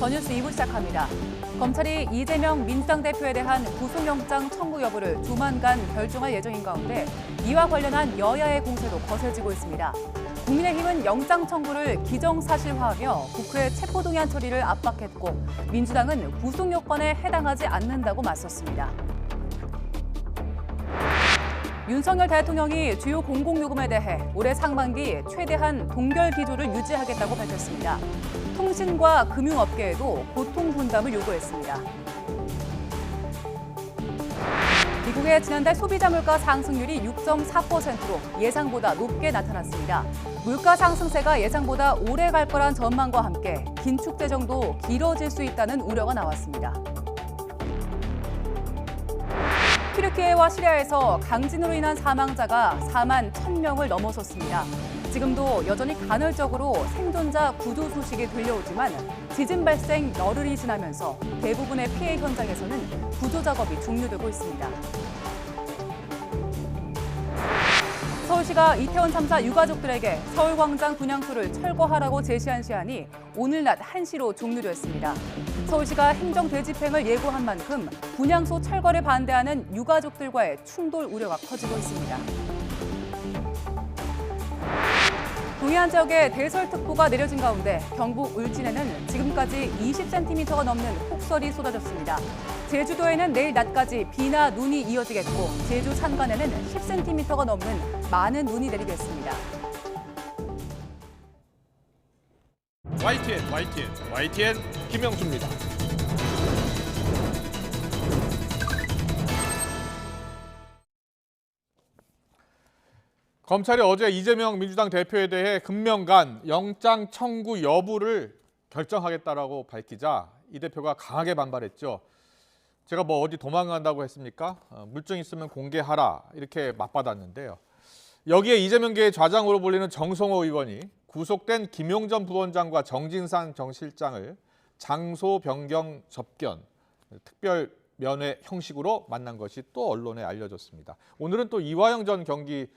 전뉴스 2부 시작합니다. 검찰이 이재명 민주당 대표에 대한 구속영장 청구 여부를 조만간 결정할 예정인 가운데 이와 관련한 여야의 공세도 거세지고 있습니다. 국민의힘은 영장 청구를 기정사실화하며 국회 체포동의안 처리를 압박했고 민주당은 구속 요건에 해당하지 않는다고 맞섰습니다. 윤석열 대통령이 주요 공공요금에 대해 올해 상반기 최대한 동결 기조를 유지하겠다고 밝혔습니다. 통신과 금융업계에도 고통 분담을 요구했습니다. 미국의 지난달 소비자 물가 상승률이 6.4%로 예상보다 높게 나타났습니다. 물가 상승세가 예상보다 오래 갈 거란 전망과 함께 긴축 재정도 길어질 수 있다는 우려가 나왔습니다. 튀르키예와 시리아에서 강진으로 인한 사망자가 4만 1,000명을 넘어섰습니다. 지금도 여전히 간헐적으로 생존자 구조 소식이 들려오지만 지진 발생 열흘이 지나면서 대부분의 피해 현장에서는 구조 작업이 종료되고 있습니다. 서울시가 이태원 참사 유가족들에게 서울광장 분향소를 철거하라고 제시한 시한이 오늘 낮 1시로 종료됐습니다. 서울시가 행정 대집행을 예고한 만큼 분향소 철거를 반대하는 유가족들과의 충돌 우려가 커지고 있습니다. 동해안 지역에 대설특보가 내려진 가운데 경북 울진에는 지금까지 20cm가 넘는 폭설이 쏟아졌습니다. 제주도에는 내일 낮까지 비나 눈이 이어지겠고 제주 산간에는 10cm가 넘는 많은 눈이 내리겠습니다. YTN 김영수입니다. 검찰이 어제 이재명 민주당 대표에 대해 금명간 영장 청구 여부를 결정하겠다라고 밝히자 이 대표가 강하게 반발했죠. 제가 뭐 어디 도망간다고 했습니까? 물증 있으면 공개하라 이렇게 맞받았는데요. 여기에 이재명계의 좌장으로 불리는 정성호 의원이 구속된 김용전 부원장과 정진상 정 실장을 장소 변경 접견, 특별 면회 형식으로 만난 것이 또 언론에 알려졌습니다. 오늘은 또 이화영 전 경기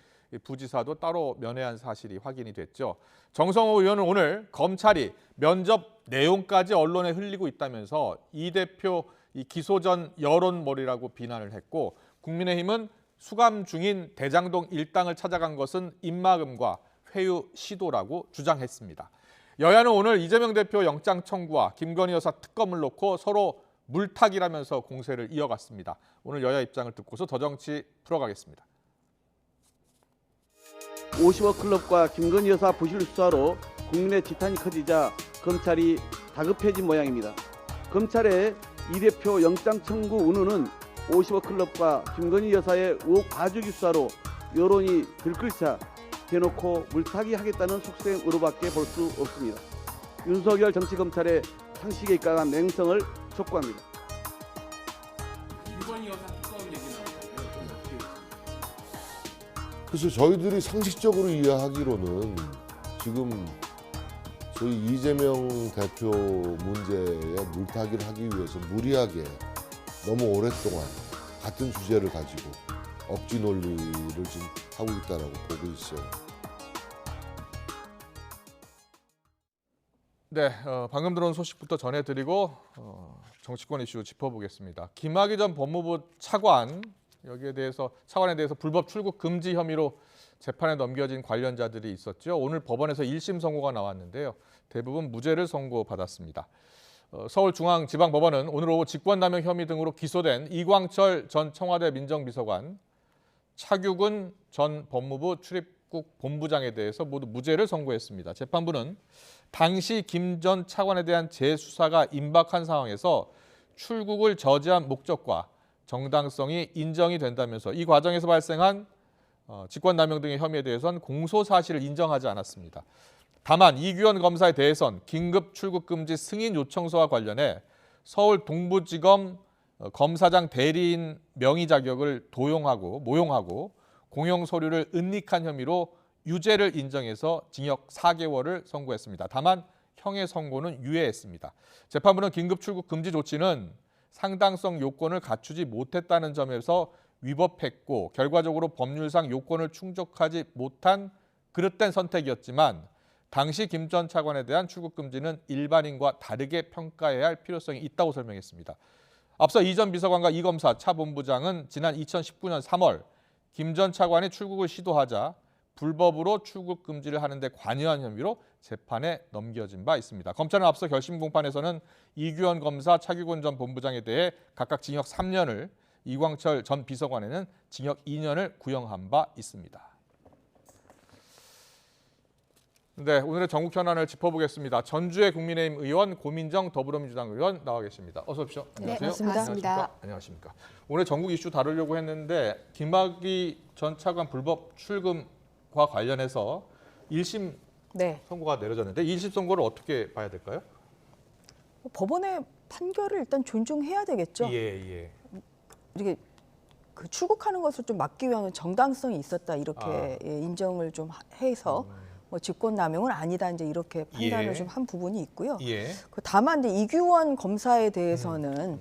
부지사도 따로 면회한 사실이 확인이 됐죠. 정성호 의원은 오늘 검찰이 면접 내용까지 언론에 흘리고 있다면서 이 대표 기소 전 여론몰이라고 비난을 했고 국민의힘은 수감 중인 대장동 일당을 찾아간 것은 입막음과 회유 시도라고 주장했습니다. 여야는 오늘 이재명 대표 영장 청구와 김건희 여사 특검을 놓고 서로 물타기라면서 공세를 이어갔습니다. 오늘 여야 입장을 듣고서 더 정치 풀어가겠습니다. 50억 클럽과 김건희 여사 부실 수사로 국민의 지탄이 커지자 검찰이 다급해진 모양입니다. 검찰의 이 대표 영장 청구 운운은 50억 클럽과 김건희 여사의 의혹 봐주기 수사로 여론이 들끓자 대놓고 물타기 하겠다는 속셈으로밖에 볼 수 없습니다. 윤석열 정치검찰의 상식에 입각한 맹성을 촉구합니다. 김건희 여사 특검 얘기 나왔는데요. 그래서 저희들이 상식적으로 이해하기로는 지금 저희 이재명 대표 문제에 물타기를 하기 위해서 무리하게 너무 오랫동안 같은 주제를 가지고 억지 논리를 지금 하고 있다라고 보고 있어요. 네, 방금 들어온 소식부터 전해드리고 정치권 이슈 짚어보겠습니다. 김학의 전 법무부 차관에 대해서 불법 출국 금지 혐의로 재판에 넘겨진 관련자들이 있었죠. 오늘 법원에서 1심 선고가 나왔는데요. 대부분 무죄를 선고받았습니다. 서울중앙지방법원은 오늘 오후 직권남용 혐의 등으로 기소된 이광철 전 청와대 민정비서관, 차규근 전 법무부 출입국 본부장에 대해서 모두 무죄를 선고했습니다. 재판부는 당시 김 전 차관에 대한 재수사가 임박한 상황에서 출국을 저지한 목적과 정당성이 인정이 된다면서 이 과정에서 발생한 직권남용 등의 혐의에 대해서는 공소사실을 인정하지 않았습니다. 다만 이규현 검사에 대해선 긴급 출국금지 승인 요청서와 관련해 서울 동부지검 검사장 대리인 명의 자격을 모용하고 공용 서류를 은닉한 혐의로 유죄를 인정해서 징역 4개월을 선고했습니다. 다만 형의 선고는 유예했습니다. 재판부는 긴급 출국 금지 조치는 상당성 요건을 갖추지 못했다는 점에서 위법했고 결과적으로 법률상 요건을 충족하지 못한 그릇된 선택이었지만 당시 김 전 차관에 대한 출국 금지는 일반인과 다르게 평가해야 할 필요성이 있다고 설명했습니다. 앞서 이 전 비서관과 이 검사 차 본부장은 지난 2019년 3월 김 전 차관이 출국을 시도하자 불법으로 출국 금지를 하는 데 관여한 혐의로 재판에 넘겨진 바 있습니다. 검찰은 앞서 결심 공판에서는 이규원 검사, 차규근 전 본부장에 대해 각각 징역 3년을, 이광철 전 비서관에는 징역 2년을 구형한 바 있습니다. 네, 오늘의 전국 현안을 짚어보겠습니다. 전주의 국민의힘 의원, 고민정 더불어민주당 의원 나와 계십니다. 어서 오십시오. 네, 안녕하세요. 반갑습니다. 안녕하십니까. 오늘 전국 이슈 다루려고 했는데 김학의 전 차관 불법 출금과 관련해서 1심 네. 선고가 내려졌는데 1심 선고를 어떻게 봐야 될까요? 법원의 판결을 일단 존중해야 되겠죠. 예. 이렇게 그 출국하는 것을 좀 막기 위한 정당성이 있었다 이렇게 예, 인정을 좀 해서 뭐 직권남용은 아니다 이제 이렇게 판단을 예. 좀 한 부분이 있고요. 예. 그 다만 이제 이규원 검사에 대해서는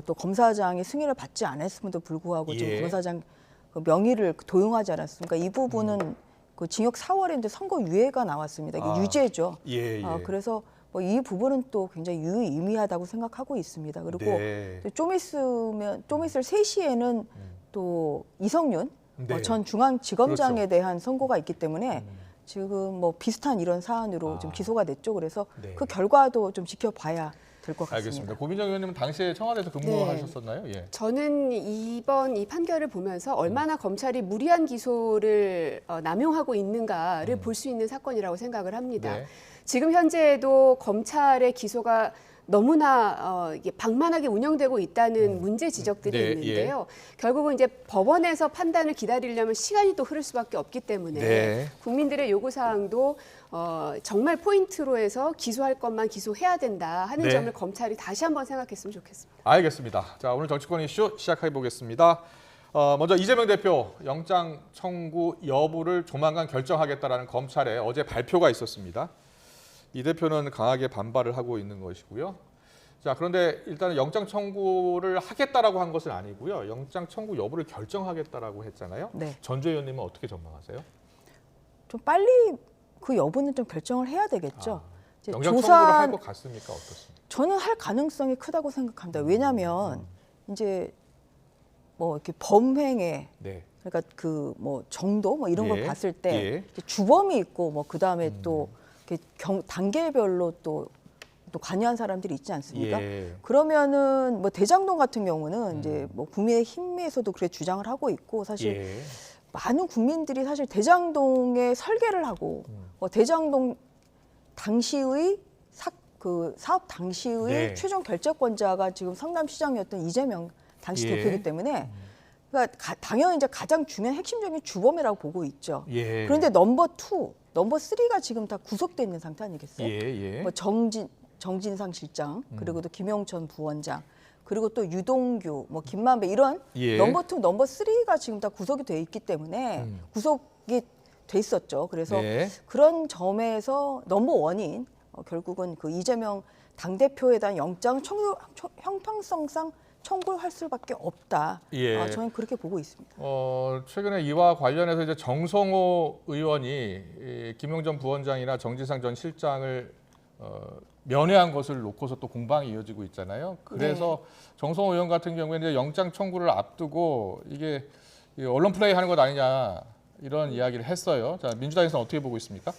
또 검사장의 승인을 받지 않았음에도 불구하고 지금 예. 검사장 그 명의를 도용하지 않았습니까? 이 부분은 그 징역 4월에 이제 선고 유예가 나왔습니다. 이게 유죄죠. 예. 그래서 뭐 이 부분은 또 굉장히 유의미하다고 생각하고 있습니다. 그리고 네. 또 좀 있을 3시에는 또 이성윤 네. 전 중앙지검장에 그렇죠. 대한 선고가 있기 때문에 지금 뭐 비슷한 이런 사안으로 좀 기소가 됐죠. 그래서 네. 그 결과도 좀 지켜봐야 될 것 같습니다. 알겠습니다. 고민정 의원님은 당시에 청와대에서 근무하셨었나요? 예. 저는 이번 이 판결을 보면서 얼마나 검찰이 무리한 기소를 남용하고 있는가를 볼 수 있는 사건이라고 생각을 합니다. 네. 지금 현재에도 검찰의 기소가 너무나 이게 방만하게 운영되고 있다는 문제 지적들이 네, 있는데요. 결국은 이제 법원에서 판단을 기다리려면 시간이 또 흐를 수밖에 없기 때문에 네. 국민들의 요구 사항도 정말 포인트로 해서 기소할 것만 기소해야 된다 하는 네. 점을 검찰이 다시 한번 생각했으면 좋겠습니다. 알겠습니다. 자, 오늘 정치권 이슈 시작해 보겠습니다. 먼저 이재명 대표 영장 청구 여부를 조만간 결정하겠다라는 검찰의 어제 발표가 있었습니다. 이 대표는 강하게 반발을 하고 있는 것이고요. 자, 그런데 일단은 영장 청구를 하겠다라고 한 것은 아니고요. 영장 청구 여부를 결정하겠다라고 했잖아요. 네. 전주 의원님은 어떻게 전망하세요? 좀 빨리 그 여부는 좀 결정을 해야 되겠죠. 이제 영장 청구를 할 것 같습니까? 어떻습니까? 저는 할 가능성이 크다고 생각합니다. 왜냐하면 이제 뭐 이렇게 범행에 네. 그러니까 그 뭐 정도 뭐 이런 예. 걸 봤을 때 예. 이제 주범이 있고 뭐 그 다음에 또 이렇게 단계별로 또 관여한 사람들이 있지 않습니까? 예. 그러면은 뭐 대장동 같은 경우는 이제 뭐 국민의힘에서도 그렇게 주장을 하고 있고 사실 예. 많은 국민들이 사실 대장동에 설계를 하고 대장동 당시의 사업 당시의 네. 최종 결재권자가 지금 성남시장이었던 이재명 당시 예. 대표이기 때문에 그러니까 당연히 이제 가장 중요한 핵심적인 주범이라고 보고 있죠. 예. 그런데 넘버 2, 넘버 3가 지금 다 구속돼 있는 상태 아니겠어요? 예. 뭐 정진상 실장, 그리고 또 김용천 부원장, 그리고 또 유동규, 뭐 김만배 이런 예. 넘버 2, 넘버 3가 지금 다 구속이 돼 있기 때문에 구속이 돼 있었죠. 그래서 네. 그런 점에서 넘버 1인 결국은 그 이재명 당대표에 대한 영장 청구 형평성상 청구를 할 수밖에 없다. 예. 저는 그렇게 보고 있습니다. 최근에 이와 관련해서 이제 정성호 의원이 이 김용전 부원장이나 정진상 전 실장을 면회한 것을 놓고서 또 공방이 이어지고 있잖아요. 그래서 정성호 의원 같은 경우에는 이제 영장 청구를 앞두고 이게 언론 플레이 하는 것 아니냐 이런 이야기를 했어요. 자, 민주당에서는 어떻게 보고 있습니까?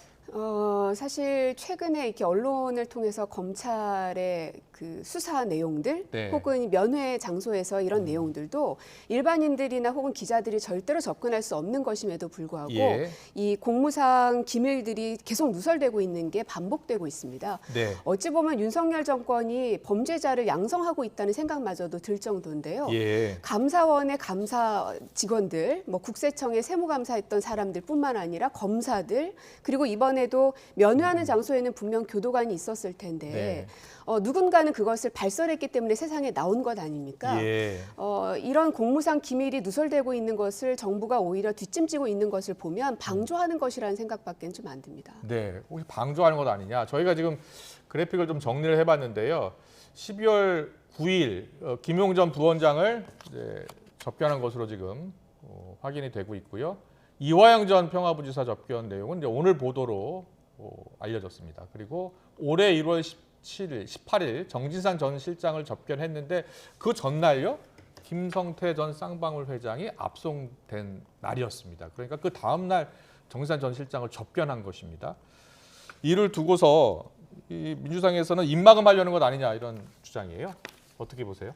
사실 최근에 이렇게 언론을 통해서 검찰의 그 수사 내용들 네. 혹은 면회 장소에서 이런 내용들도 일반인들이나 혹은 기자들이 절대로 접근할 수 없는 것임에도 불구하고 예. 이 공무상 기밀들이 계속 누설되고 있는 게 반복되고 있습니다. 네. 어찌 보면 윤석열 정권이 범죄자를 양성하고 있다는 생각마저도 들 정도인데요. 예. 감사원의 감사 직원들, 뭐 국세청의 세무감사했던 사람들뿐만 아니라 검사들, 그리고 이번에도 면회하는 장소에는 분명 교도관이 있었을 텐데 네. 누군가는 그것을 발설했기 때문에 세상에 나온 것 아닙니까? 예. 이런 공무상 기밀이 누설되고 있는 것을 정부가 오히려 뒷짐지고 있는 것을 보면 방조하는 것이라는 생각밖에 좀 안 듭니다. 네, 혹시 방조하는 것 아니냐? 저희가 지금 그래픽을 좀 정리를 해봤는데요. 12월 9일 김용전 부원장을 이제 접견한 것으로 지금 확인이 되고 있고요. 이화영 전 평화부지사 접견 내용은 이제 오늘 보도로 알려졌습니다. 그리고 올해 1월 17일, 18일 정진상 전 실장을 접견했는데 그 전날요 김성태 전 쌍방울 회장이 압송된 날이었습니다. 그러니까 그 다음 날 정진상 전 실장을 접견한 것입니다. 이를 두고서 이 민주당에서는 입막음하려는 것 아니냐 이런 주장이에요. 어떻게 보세요?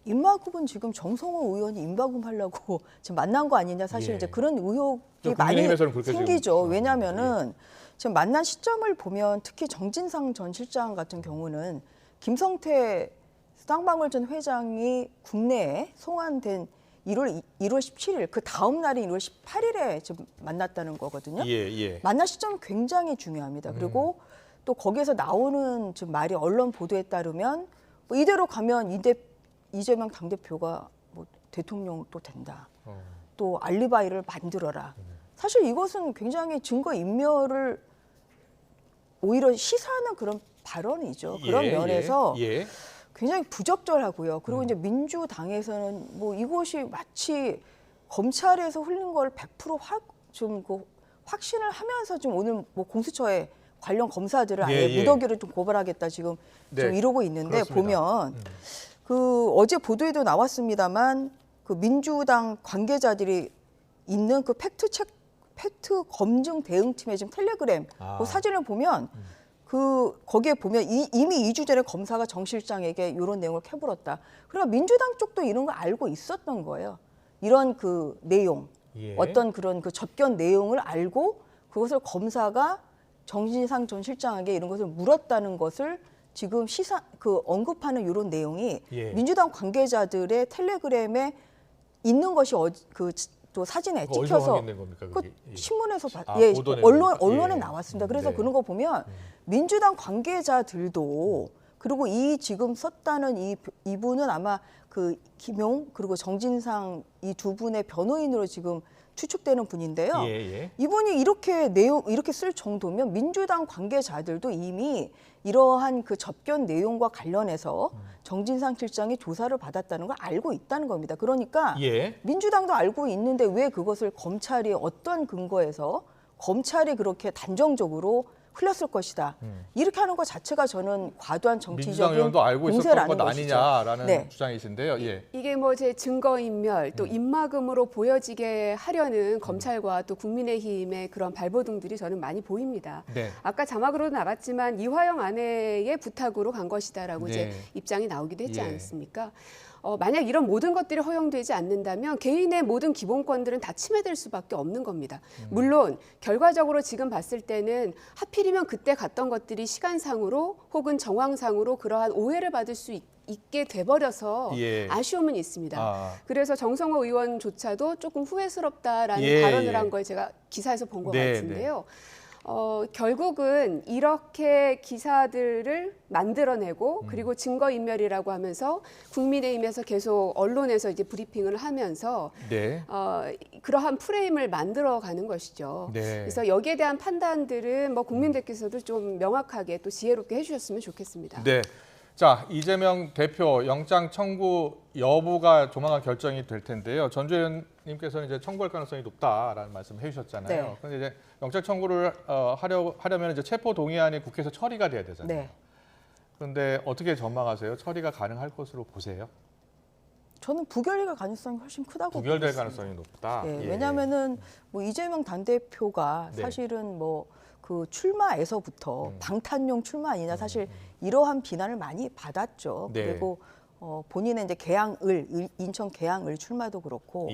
입막음은 지금 정성호 의원이 입막음 하려고 지금 만난 거 아니냐 사실 예. 이제 그런 의혹이 좀 많이 국민의힘에서는 그렇게 생기죠. 지금 왜냐하면은 지금 만난 시점을 보면 특히 정진상 전 실장 같은 경우는 김성태 쌍방울 전 회장이 국내에 송환된 1월 17일 그 다음 날인 1월 18일에 지금 만났다는 거거든요. 예. 만난 시점은 굉장히 중요합니다. 그리고 또 거기에서 나오는 지금 말이 언론 보도에 따르면 뭐 이대로 가면 이재명 당대표가 뭐 대통령 또 된다. 또 알리바이를 만들어라. 사실 이것은 굉장히 증거 인멸을 오히려 시사하는 그런 발언이죠. 그런 면에서 예. 굉장히 부적절하고요. 그리고 이제 민주당에서는 뭐 이것이 마치 검찰에서 흘린 걸 100% 좀 확신을 하면서 지금 오늘 뭐 공수처에 관련 검사들을 아예 무더기로 좀 고발하겠다 지금 좀 이러고 있는데 그렇습니다. 보면 그 어제 보도에도 나왔습니다만 그 민주당 관계자들이 있는 그 팩트 검증 대응팀의 지금 텔레그램 그 사진을 보면 그 거기에 보면 이미 2주 전에 검사가 정 실장에게 이런 내용을 캐물었다. 그러니까 민주당 쪽도 이런 걸 알고 있었던 거예요. 이런 그 내용, 어떤 그런 그 접견 내용을 알고 그것을 검사가 정진상 전 실장에게 이런 것을 물었다는 것을 지금 언급하는 이런 내용이 민주당 관계자들의 텔레그램에 있는 것이 또 사진에 찍혀서 겁니까, 그 신문에서 보도 언론에 나왔습니다. 그래서 그런 거 보면 민주당 관계자들도 그리고 이 지금 썼다는 이분은 아마 그 김용 그리고 정진상 이 두 분의 변호인으로 지금 추측되는 분인데요. 이분이 이렇게 쓸 정도면 민주당 관계자들도 이미 이러한 그 접견 내용과 관련해서 정진상 실장이 조사를 받았다는 걸 알고 있다는 겁니다. 그러니까 민주당도 알고 있는데 왜 그것을 검찰이 어떤 근거에서 검찰이 그렇게 단정적으로 흘렸을 것이다. 이렇게 하는 것 자체가 저는 과도한 정치적인 민주당 의원도 알고 있었던 공세라는 것 것이죠. 아니냐라는 주장이신데요. 이게 뭐 제 증거인멸 또 입막음으로 보여지게 하려는 검찰과 또 국민의힘의 그런 발버둥들이 저는 많이 보입니다. 아까 자막으로도 나갔지만 이화영 아내의 부탁으로 간 것이다라고 이제 입장이 나오기도 했지 않습니까? 만약 이런 모든 것들이 허용되지 않는다면 개인의 모든 기본권들은 다 침해될 수밖에 없는 겁니다. 물론 결과적으로 지금 봤을 때는 하필이면 그때 갔던 것들이 시간상으로 혹은 정황상으로 그러한 오해를 받을 수 있게 돼버려서 아쉬움은 있습니다. 그래서 정성호 의원조차도 조금 후회스럽다라는 발언을 한 걸 제가 기사에서 본 것 같은데요. 결국은 이렇게 기사들을 만들어내고 그리고 증거인멸이라고 하면서 국민의힘에서 계속 언론에서 이제 브리핑을 하면서 그러한 프레임을 만들어가는 것이죠. 그래서 여기에 대한 판단들은 뭐 국민들께서도 좀 명확하게 또 지혜롭게 해주셨으면 좋겠습니다. 자, 이재명 대표 영장 청구 여부가 조만간 결정이 될 텐데요. 전주 의원님께서는 이제 청구할 가능성이 높다라는 말씀을 해주셨잖아요. 그런데 이제 영장 청구를 하려면 이제 체포 동의안이 국회에서 처리가 돼야 되잖아요. 그런데 어떻게 전망하세요? 처리가 가능할 것으로 보세요? 저는 부결될 가능성이 훨씬 크다고 부결될 보겠습니다. 가능성이 높다. 왜냐하면은 뭐 이재명 당대표가 사실은 뭐 그 출마에서부터 방탄용 출마 아니냐 사실 이러한 비난을 많이 받았죠. 그리고 본인의 이제 인천 계양을 출마도 그렇고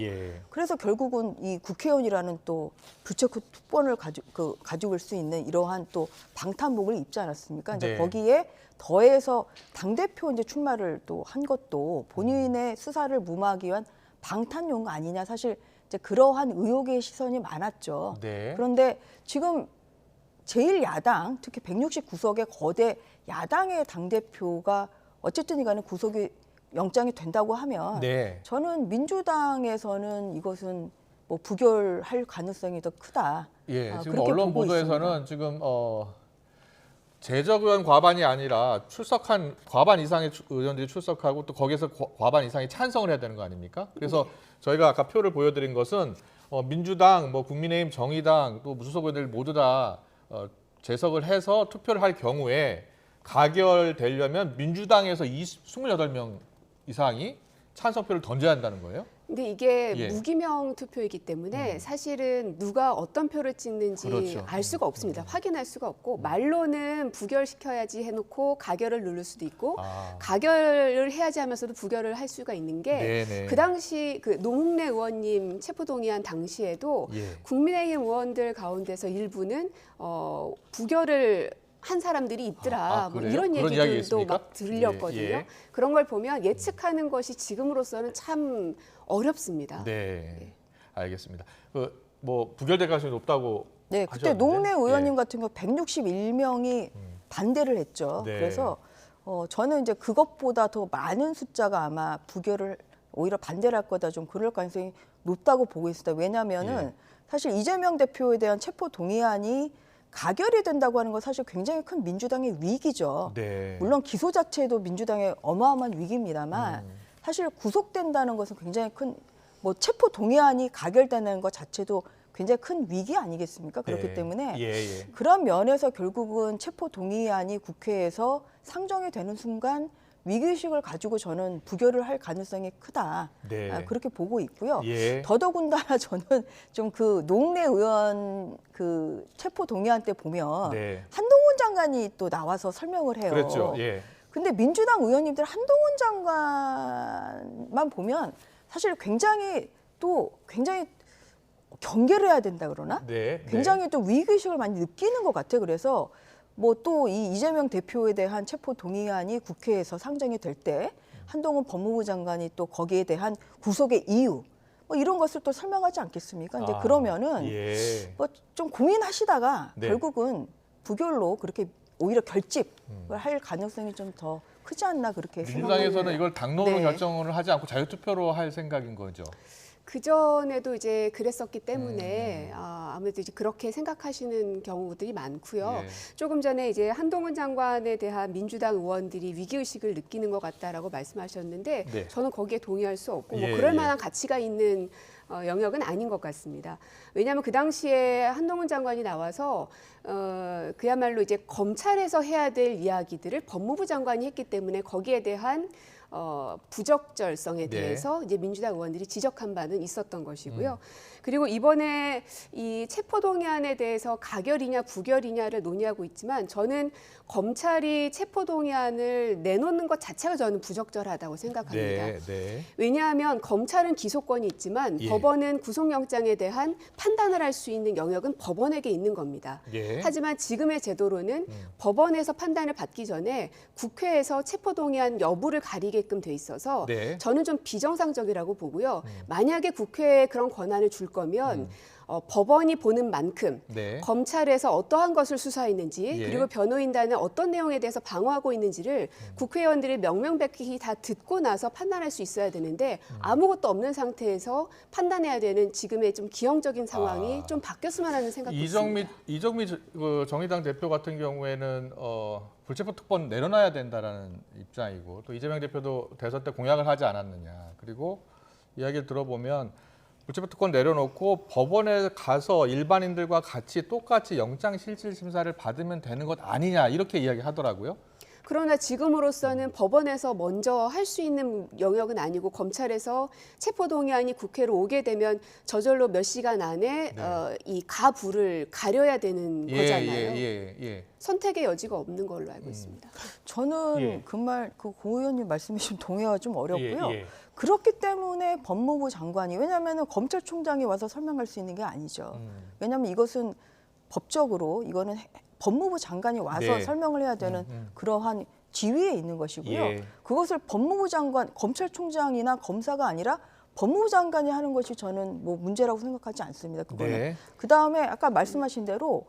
그래서 결국은 이 국회의원이라는 또 불체크 특권을 가지고 수 있는 이러한 또 방탄복을 입지 않았습니까? 이제 거기에 더해서 당대표 이제 출마를 또 한 것도 본인의 수사를 무마하기 위한 방탄용 아니냐 사실 이제 그러한 의혹의 시선이 많았죠. 그런데 지금 제1야당 특히 169석의 거대 야당의 당대표가 어쨌든 이간에 구속이 영장이 된다고 하면 저는 민주당에서는 이것은 뭐 부결할 가능성이 더 크다. 지금 언론 보도에서는 지금 재적 의원 과반이 아니라 출석한 과반 이상의 의원들이 출석하고 또 거기에서 과반 이상이 찬성을 해야 되는 거 아닙니까? 그래서 저희가 아까 표를 보여드린 것은 민주당, 뭐 국민의힘, 정의당 또 무소속 의원들 모두 다 재석을 해서 투표를 할 경우에 가결되려면 민주당에서 28명 이상이 찬성표를 던져야 한다는 거예요? 근데 이게 예. 무기명 투표이기 때문에 사실은 누가 어떤 표를 찍는지 그렇죠. 알 수가 없습니다. 확인할 수가 없고 말로는 부결시켜야지 해놓고 가결을 누를 수도 있고 가결을 해야지 하면서도 부결을 할 수가 있는 게 네네. 그 당시 그 노웅래 의원님 체포동의안 당시에도 예. 국민의힘 의원들 가운데서 일부는 부결을 한 사람들이 있더라. 뭐 그래요? 이런 그런 이야기가 얘기들도 있습니까? 막 들렸거든요. 예, 예. 그런 걸 보면 예측하는 것이 지금으로서는 참 어렵습니다. 네, 알겠습니다. 뭐 부결될 가능성이 높다고 네, 그때 하셨는데? 노웅래 의원님 예. 같은 경우 161명이 반대를 했죠. 네. 그래서 저는 이제 그것보다 더 많은 숫자가 아마 부결을 오히려 반대를 할 거다, 좀 그럴 가능성이 높다고 보고 있습니다. 왜냐하면은 예. 사실 이재명 대표에 대한 체포 동의안이 가결이 된다고 하는 건 사실 굉장히 큰 민주당의 위기죠. 네. 물론 기소 자체도 민주당의 어마어마한 위기입니다만 사실 구속된다는 것은 굉장히 큰, 뭐 체포 동의안이 가결되는 것 자체도 굉장히 큰 위기 아니겠습니까? 그렇기 네. 때문에 예. 그런 면에서 결국은 체포 동의안이 국회에서 상정이 되는 순간 위기의식을 가지고 저는 부결을 할 가능성이 크다. 네. 그렇게 보고 있고요. 예. 더더군다나 저는 좀 그 노웅래 의원 그 체포 동의안 때 보면 네. 한동훈 장관이 또 나와서 설명을 해요. 그랬죠. 예. 근데 민주당 의원님들 한동훈 장관만 보면 사실 굉장히 경계를 해야 된다 그러나? 네. 굉장히 또 위기의식을 많이 느끼는 것 같아요. 그래서 뭐 또 이 이재명 대표에 대한 체포 동의안이 국회에서 상정이 될 때 한동훈 법무부 장관이 또 거기에 대한 구속의 이유 뭐 이런 것을 또 설명하지 않겠습니까? 근데 그러면은 예. 뭐 좀 고민하시다가 네. 결국은 부결로 그렇게 오히려 결집을 할 가능성이 좀 더 크지 않나 그렇게 민주당에서는 생각합니다. 이걸 당론으로 네. 결정을 하지 않고 자유투표로 할 생각인 거죠. 그 전에도 이제 그랬었기 때문에 아무래도 이제 그렇게 생각하시는 경우들이 많고요. 예. 조금 전에 이제 한동훈 장관에 대한 민주당 의원들이 위기의식을 느끼는 것 같다라고 말씀하셨는데 네. 저는 거기에 동의할 수 없고 뭐 예, 그럴 예. 만한 가치가 있는 영역은 아닌 것 같습니다. 왜냐하면 그 당시에 한동훈 장관이 나와서 그야말로 이제 검찰에서 해야 될 이야기들을 법무부 장관이 했기 때문에 거기에 대한 부적절성에 네. 대해서 이제 민주당 의원들이 지적한 바는 있었던 것이고요. 그리고 이번에 이 체포동의안에 대해서 가결이냐 부결이냐를 논의하고 있지만 저는 검찰이 체포동의안을 내놓는 것 자체가 저는 부적절하다고 생각합니다. 네. 왜냐하면 검찰은 기소권이 있지만 예. 법원은 구속영장에 대한 판단을 할 수 있는 영역은 법원에게 있는 겁니다. 예. 하지만 지금의 제도로는 법원에서 판단을 받기 전에 국회에서 체포동의안 여부를 가리게끔 돼 있어서 네. 저는 좀 비정상적이라고 보고요. 만약에 국회에 그런 권한을 줄 거면 법원이 보는 만큼 네. 검찰에서 어떠한 것을 수사했는지 예. 그리고 변호인단은 어떤 내용에 대해서 방어하고 있는지를 국회의원들이 명명백히 다 듣고 나서 판단할 수 있어야 되는데 아무것도 없는 상태에서 판단해야 되는 지금의 좀 기형적인 상황이 좀 바뀌었으면 하는 생각도 있습니다. 이정미 그 정의당 대표 같은 경우에는 불체포 특권 내려놔야 된다라는 입장이고 또 이재명 대표도 대선 때 공약을 하지 않았느냐. 그리고 이야기를 들어보면 불체포 특권 내려놓고 법원에 가서 일반인들과 같이 똑같이 영장 실질 심사를 받으면 되는 것 아니냐 이렇게 이야기하더라고요. 그러나 지금으로서는 법원에서 먼저 할 수 있는 영역은 아니고 검찰에서 체포동의안이 국회로 오게 되면 저절로 몇 시간 안에 이 가부를 가려야 되는 거잖아요. 예. 선택의 여지가 없는 걸로 알고 있습니다. 저는 예. 그 고 의원님 말씀에 좀 동의하기가 좀 어렵고요. 예. 그렇기 때문에 법무부 장관이, 왜냐하면 검찰총장이 와서 설명할 수 있는 게 아니죠. 왜냐하면 이것은 법적으로 이거는 법무부 장관이 와서 네. 설명을 해야 되는 그러한 지위에 있는 것이고요. 예. 그것을 법무부 장관, 검찰총장이나 검사가 아니라 법무부 장관이 하는 것이 저는 뭐 문제라고 생각하지 않습니다. 그거는. 네. 그다음에 아까 말씀하신 대로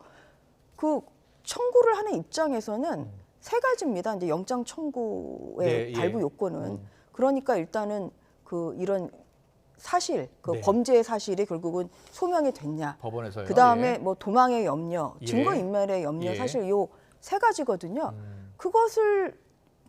그 청구를 하는 입장에서는 세 가지입니다. 이제 영장 청구의 네, 예. 발부 요건은. 그러니까 일단은 그 이런 사실, 그 네. 범죄의 사실이 결국은 소명이 됐냐. 법원에서요. 그다음에 예. 뭐 도망의 염려, 예. 증거 인멸의 염려, 예. 사실 요 세 가지거든요. 그것을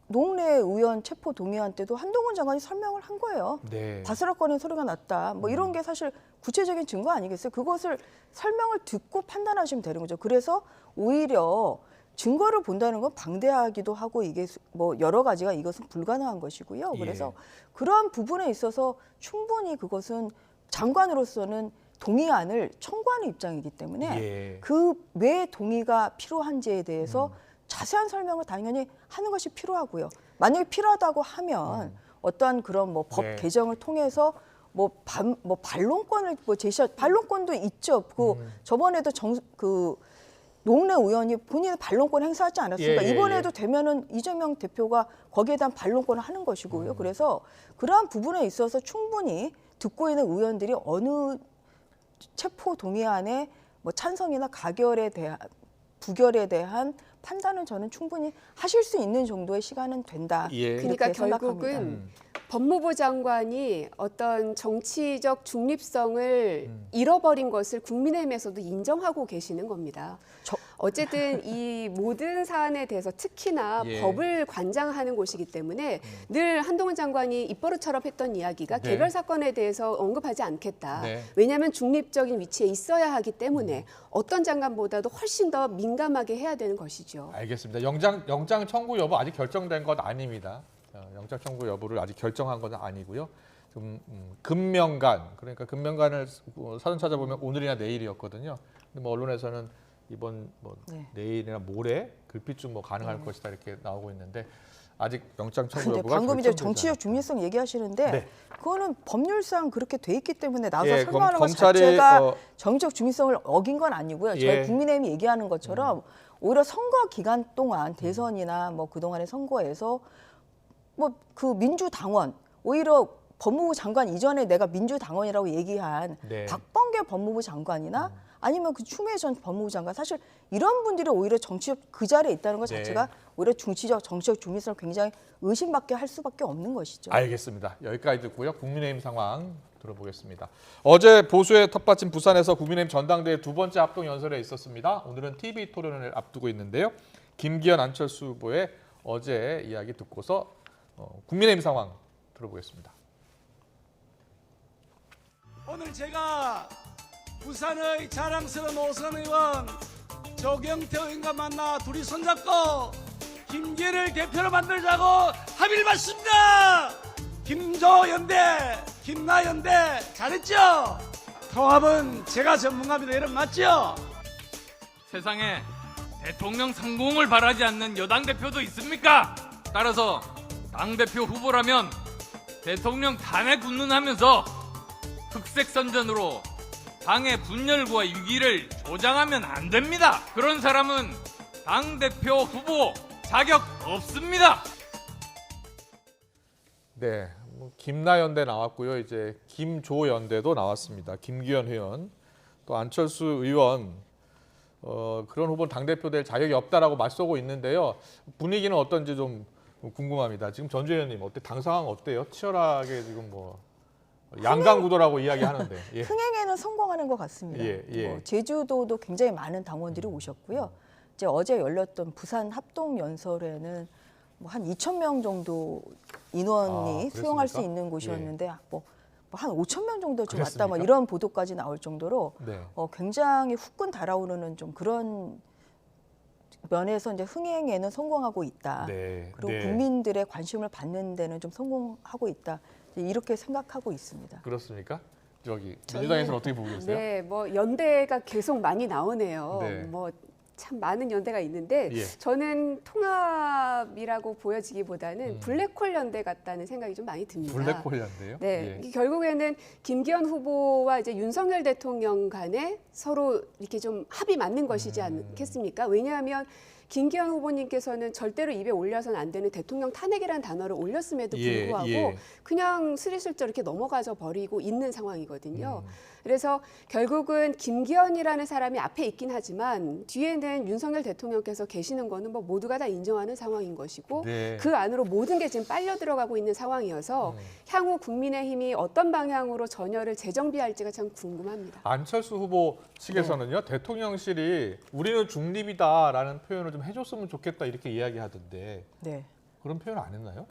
노웅래 의원 체포 동의안 때도 한동훈 장관이 설명을 한 거예요. 네. 바스락거리는 소리가 났다. 뭐 이런 게 사실 구체적인 증거 아니겠어요? 그것을 설명을 듣고 판단하시면 되는 거죠. 그래서 오히려 증거를 본다는 건 방대하기도 하고 이게 뭐 여러 가지가 이것은 불가능한 것이고요. 그래서 그러한 부분에 있어서 충분히 그것은 장관으로서는 동의안을 청구하는 입장이기 때문에 그 왜 동의가 필요한지에 대해서 자세한 설명을 당연히 하는 것이 필요하고요. 만약에 필요하다고 하면 어떠한 그런 뭐 법 개정을 통해서 뭐 반론권을 뭐 반론권도 있죠. 저번에도 노웅래 의원이 본인의 반론권 행사하지 않았습니까? 이번에도 되면은 이재명 대표가 거기에 대한 반론권을 하는 것이고요. 그래서 그러한 부분에 있어서 충분히 듣고 있는 의원들이 어느 체포 동의안의 뭐 찬성이나 부결에 대한 판단은 저는 충분히 하실 수 있는 정도의 시간은 된다. 그러니까 결국은 법무부 장관이 어떤 정치적 중립성을 잃어버린 것을 국민의힘에서도 인정하고 계시는 겁니다. 어쨌든 이 모든 사안에 대해서 특히나 법을 관장하는 곳이기 때문에 늘 한동훈 장관이 입버릇처럼 했던 이야기가 개별 사건에 대해서 언급하지 않겠다. 왜냐하면 중립적인 위치에 있어야 하기 때문에 어떤 장관보다도 훨씬 더 민감하게 해야 되는 것이죠. 알겠습니다. 영장 청구 여부 아직 결정된 건 아닙니다. 영장 청구 여부를 아직 결정한 건 아니고요. 좀 금명간, 그러니까 금명간을 사전 찾아보면 오늘이나 내일이었거든요. 근데 뭐 언론에서는 이번 뭐 내일이나 모레 글빛 중 뭐 가능할 것이다 이렇게 나오고 있는데 아직 영장 청구 여부가 방금 이제 정치적 중립성 얘기하시는데 그거는 법률상 그렇게 돼 있기 때문에 나와서 설명하는 것 자체가 정치적 중립성을 어긴 건 아니고요. 저희 국민의힘이 얘기하는 것처럼 오히려 선거 기간 동안 대선이나 뭐 그동안의 선거에서 뭐 그 민주당원 오히려 법무부 장관 이전에 내가 민주당원이라고 얘기한 박범계 법무부 장관이나 아니면 그 추미애 전 법무부 장관 사실 이런 분들이 오히려 정치적 그 자리에 있다는 것 자체가 오히려 정치적 중립성을 굉장히 의심받게 할 수밖에 없는 것이죠. 알겠습니다. 여기까지 듣고요. 국민의힘 상황 들어보겠습니다. 어제 보수의 텃밭인 부산에서 국민의힘 전당대회 두 번째 합동 연설에 있었습니다. 오늘은 TV 토론을 앞두고 있는데요. 김기현, 안철수 후보의 어제 이야기 듣고서 국민의힘 상황 들어보겠습니다. 오늘 제가 부산의 자랑스러운 오선 의원 조경태 의원과 만나 둘이 손잡고 김기현을 대표로 만들자고 합의를 봤습니다. 김조연대, 김나연대 잘했죠? 통합은 제가 전문가입니다. 여러분 맞죠? 세상에 대통령 성공을 바라지 않는 여당 대표도 있습니까? 따라서 당대표 후보라면 대통령 탄핵 운운하면서 흑색선전으로 당의 분열과 위기를 조장하면 안 됩니다. 그런 사람은 당대표 후보 자격 없습니다. 네, 김나연대 나왔고요. 이제 김조연대도 나왔습니다. 김기현 의원, 또 안철수 의원 그런 후보는 당대표 될 자격이 없다라고 맞서고 있는데요. 분위기는 어떤지 좀 궁금합니다. 지금 전주 의원님 어때? 당 상황 어때요? 치열하게 지금 뭐 양강구도라고 이야기하는데 흥행에는 성공하는 것 같습니다. 뭐 제주도도 굉장히 많은 당원들이 오셨고요. 이제 어제 열렸던 부산 합동 연설에는 뭐 한 2,000명 정도 인원이 수용할 수 있는 곳이었는데 뭐 한 5,000명 정도 좀 왔다 뭐 이런 보도까지 나올 정도로 굉장히 후끈 달아오르는 좀 그런 면에서 이제 흥행에는 성공하고 있다. 그리고 국민들의 관심을 받는 데는 좀 성공하고 있다. 이렇게 생각하고 있습니다. 그렇습니까? 저기 민주당에서는 어떻게 보고 계세요? 네, 뭐 연대가 계속 많이 나오네요. 뭐 참 많은 연대가 있는데 저는 통합이라고 보여지기보다는 블랙홀 연대 같다는 생각이 좀 많이 듭니다. 블랙홀 연대요? 네, 결국에는 김기현 후보와 이제 윤석열 대통령 간에 서로 이렇게 좀 합이 맞는 것이지 않겠습니까? 왜냐하면 김기현 후보님께서는 절대로 입에 올려서는 안 되는 대통령 탄핵이라는 단어를 올렸음에도 불구하고 그냥 스리슬쩍 이렇게 넘어가져 버리고 있는 상황이거든요. 그래서 결국은 김기현이라는 사람이 앞에 있긴 하지만 뒤에는 윤석열 대통령께서 계시는 거는 뭐 모두가 다 인정하는 상황인 것이고 그 안으로 모든 게 지금 빨려 들어가고 있는 상황이어서 향후 국민의힘이 어떤 방향으로 전열을 재정비할지가 참 궁금합니다. 안철수 후보 측에서는요. 대통령실이 우리는 중립이다라는 표현을 좀 해줬으면 좋겠다 이렇게 이야기하던데 그런 표현 안 했나요?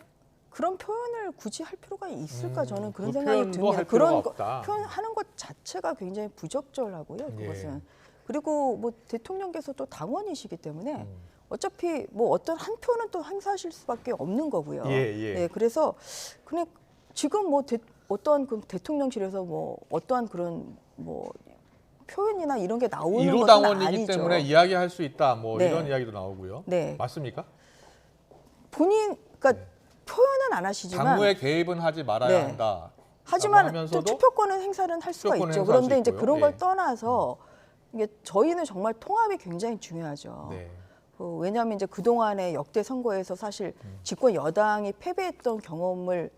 그런 표현을 굳이 할 필요가 있을까 저는 그런 그 생각이 표현도 듭니다. 할 그런 필요가 없다. 표현하는 것 자체가 굉장히 부적절하고요. 그것은 그리고 뭐 대통령께서 또 당원이시기 때문에 어차피 뭐 어떤 한 표는 또 행사하실 수밖에 없는 거고요. 네, 그래서 그냥 지금 뭐 어떠한 그 대통령실에서 뭐 어떠한 그런 뭐 표현이나 이런 게 나오는 것은 일호당원이기 아니죠. 때문에 이야기할 수 있다. 뭐 네. 이런 이야기도 나오고요. 네. 맞습니까? 본인 그러니까 표현은 안 하시지만 당무에 개입은 하지 말아야 네. 한다. 하지만 하면서도 또 투표권은 행사는 할 수가 투표권은 있죠. 행사할 그런데 수 이제 있고요. 그런 걸 예. 떠나서 이게 저희는 정말 통합이 굉장히 중요하죠. 네. 왜냐하면 이제 그동안의 역대 선거에서 사실 집권 여당이 패배했던 경험을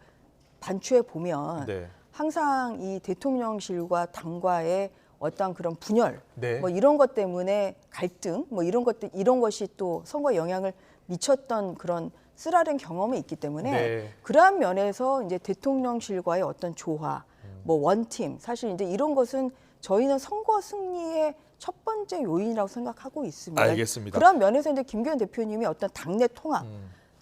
반추해 보면 네. 항상 이 대통령실과 당과의 어떤 그런 분열, 네. 뭐 이런 것 때문에 갈등, 뭐 이런 것이 또 선거에 영향을 미쳤던 그런 쓰라린 경험이 있기 때문에 네. 그러한 면에서 이제 대통령실과의 어떤 조화, 뭐 원팀, 사실 이제 이런 것은 저희는 선거 승리의 첫 번째 요인이라고 생각하고 있습니다. 알겠습니다. 그런 면에서 이제 김기현 대표님이 어떤 당내 통합,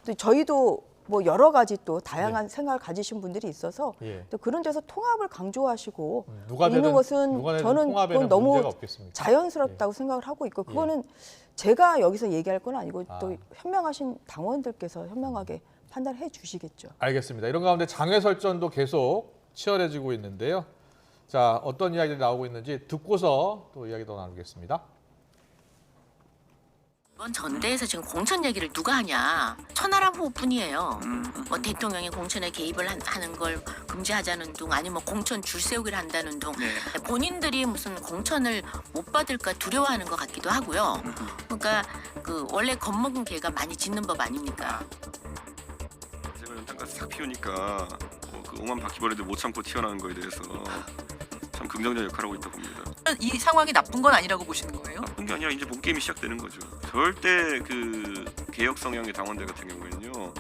또 저희도 뭐 여러 가지 또 다양한 생각을 가지신 분들이 있어서 예. 또 그런 데서 통합을 강조하시고 누가 있는 되든 것은 누가 되든 저는 통합에는 그건 너무 문제가 없겠습니까? 자연스럽다고 생각을 하고 있고 그거는 제가 여기서 얘기할 건 아니고 또 현명하신 당원들께서 현명하게 판단해 주시겠죠. 알겠습니다. 이런 가운데 장외 설전도 계속 치열해지고 있는데요. 자, 어떤 이야기들이 나오고 있는지 듣고서 또 이야기 더 나누겠습니다. 이번 전대에서 지금 공천 얘기를 누가 하냐? 천하람 후보뿐이에요. 뭐 대통령이 공천에 개입을 하는 걸 금지하자는 둥, 아니면 뭐 공천 줄 세우기를 한다는 둥. 본인들이 무슨 공천을 못 받을까 두려워하는 것 같기도 하고요. 그러니까 그 원래 겁먹은 개가 많이 짖는 법 아닙니까? 제가 연탄가스 싹 피우니까 그 오만 바퀴벌레들 못 참고 튀어나오는 거에 대해서 참 긍정적 역할을 하고 있다고 봅니다. 이 상황이 나쁜 건 아니라고 보시는 거예요? 나쁜 게 아니라 이제 본 게임이 시작되는 거죠. 절대 그 개혁 성향의 당원들 같은 경우에는요,